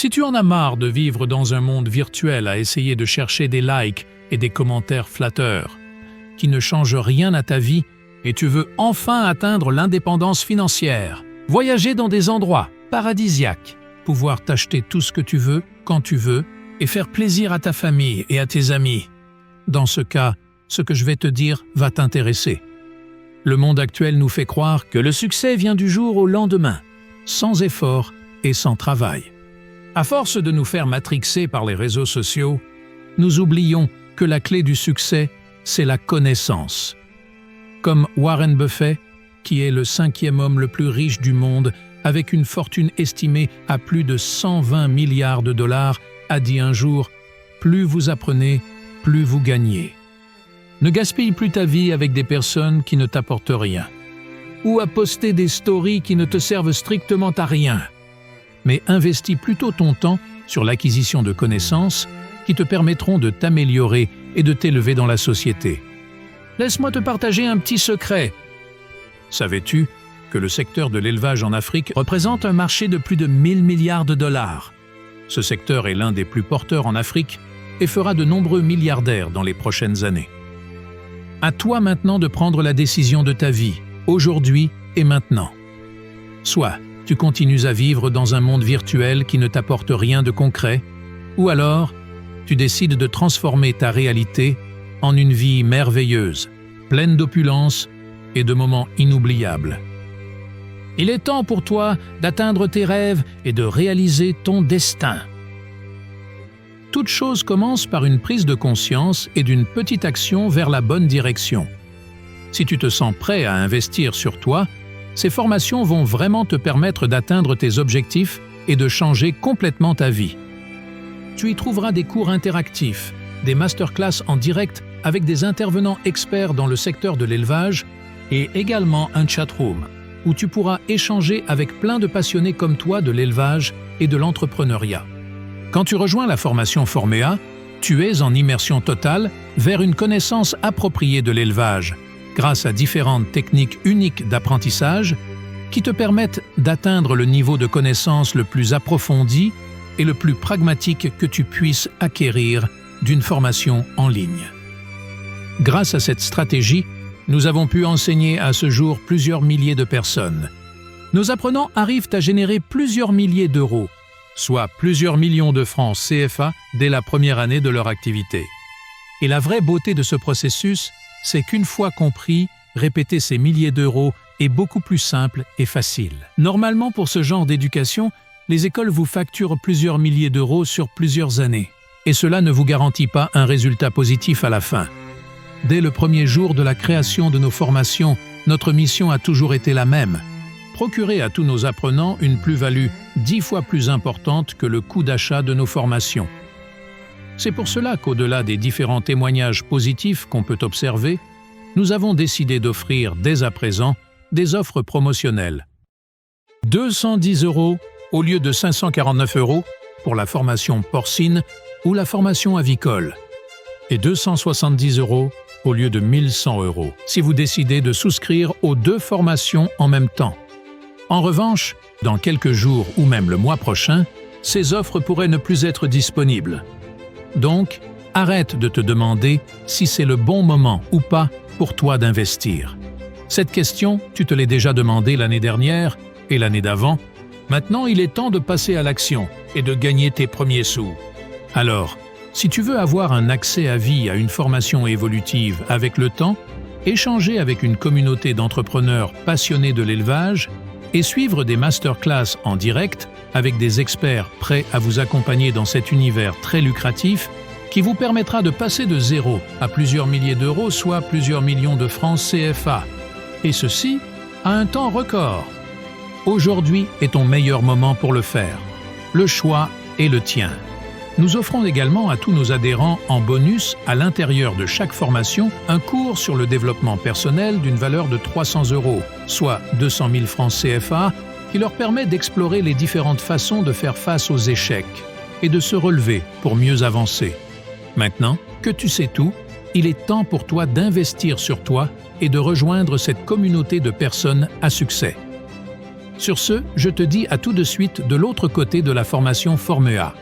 Si tu en as marre de vivre dans un monde virtuel à essayer de chercher des likes et des commentaires flatteurs, qui ne changent rien à ta vie, et tu veux enfin atteindre l'indépendance financière, voyager dans des endroits paradisiaques, pouvoir t'acheter tout ce que tu veux, quand tu veux, et faire plaisir à ta famille et à tes amis, dans ce cas, ce que je vais te dire va t'intéresser. Le monde actuel nous fait croire que le succès vient du jour au lendemain, sans effort et sans travail. À force de nous faire matrixer par les réseaux sociaux, nous oublions que la clé du succès, c'est la connaissance. Comme Warren Buffett, qui est le 5e homme le plus riche du monde, avec une fortune estimée à plus de 120 milliards de dollars, a dit un jour « Plus vous apprenez, plus vous gagnez ». Ne gaspille plus ta vie avec des personnes qui ne t'apportent rien, ou à poster des stories qui ne te servent strictement à rien, mais investis plutôt ton temps sur l'acquisition de connaissances qui te permettront de t'améliorer et de t'élever dans la société. Laisse-moi te partager un petit secret. Savais-tu que le secteur de l'élevage en Afrique représente un marché de plus de 1000 milliards de dollars? Ce secteur est l'un des plus porteurs en Afrique et fera de nombreux milliardaires dans les prochaines années. À toi maintenant de prendre la décision de ta vie, aujourd'hui et maintenant. Soit tu continues à vivre dans un monde virtuel qui ne t'apporte rien de concret, ou alors tu décides de transformer ta réalité en une vie merveilleuse, pleine d'opulence et de moments inoubliables. Il est temps pour toi d'atteindre tes rêves et de réaliser ton destin. Toute chose commence par une prise de conscience et d'une petite action vers la bonne direction. Si tu te sens prêt à investir sur toi, ces formations vont vraiment te permettre d'atteindre tes objectifs et de changer complètement ta vie. Tu y trouveras des cours interactifs, des masterclass en direct avec des intervenants experts dans le secteur de l'élevage et également un chatroom où tu pourras échanger avec plein de passionnés comme toi de l'élevage et de l'entrepreneuriat. Quand tu rejoins la formation Forméa, tu es en immersion totale vers une connaissance appropriée de l'élevage, grâce à différentes techniques uniques d'apprentissage qui te permettent d'atteindre le niveau de connaissance le plus approfondi et le plus pragmatique que tu puisses acquérir d'une formation en ligne. Grâce à cette stratégie, nous avons pu enseigner à ce jour plusieurs milliers de personnes. Nos apprenants arrivent à générer plusieurs milliers d'euros, soit plusieurs millions de francs CFA dès la première année de leur activité. Et la vraie beauté de ce processus, c'est qu'une fois compris, répéter ces milliers d'euros est beaucoup plus simple et facile. Normalement, pour ce genre d'éducation, les écoles vous facturent plusieurs milliers d'euros sur plusieurs années, et cela ne vous garantit pas un résultat positif à la fin. Dès le premier jour de la création de nos formations, notre mission a toujours été la même: procurer à tous nos apprenants une plus-value 10 fois plus importante que le coût d'achat de nos formations. C'est pour cela qu'au-delà des différents témoignages positifs qu'on peut observer, nous avons décidé d'offrir dès à présent des offres promotionnelles. 210 € au lieu de 549 € pour la formation porcine ou la formation avicole, et 270 € au lieu de 1100 € si vous décidez de souscrire aux 2 formations en même temps. En revanche, dans quelques jours ou même le mois prochain, ces offres pourraient ne plus être disponibles. Donc, arrête de te demander si c'est le bon moment ou pas pour toi d'investir. Cette question, tu te l'es déjà demandée l'année dernière et l'année d'avant. Maintenant, il est temps de passer à l'action et de gagner tes premiers sous. Alors, si tu veux avoir un accès à vie à une formation évolutive avec le temps, échanger avec une communauté d'entrepreneurs passionnés de l'élevage et suivre des masterclass en direct avec des experts prêts à vous accompagner dans cet univers très lucratif qui vous permettra de passer de 0 à plusieurs milliers d'euros, soit plusieurs millions de francs CFA, et ceci à un temps record. Aujourd'hui est ton meilleur moment pour le faire. Le choix est le tien. Nous offrons également à tous nos adhérents en bonus, à l'intérieur de chaque formation, un cours sur le développement personnel d'une valeur de 300 €, soit 200 000 francs CFA, qui leur permet d'explorer les différentes façons de faire face aux échecs et de se relever pour mieux avancer. Maintenant que tu sais tout, il est temps pour toi d'investir sur toi et de rejoindre cette communauté de personnes à succès. Sur ce, je te dis à tout de suite de l'autre côté de la formation Formea.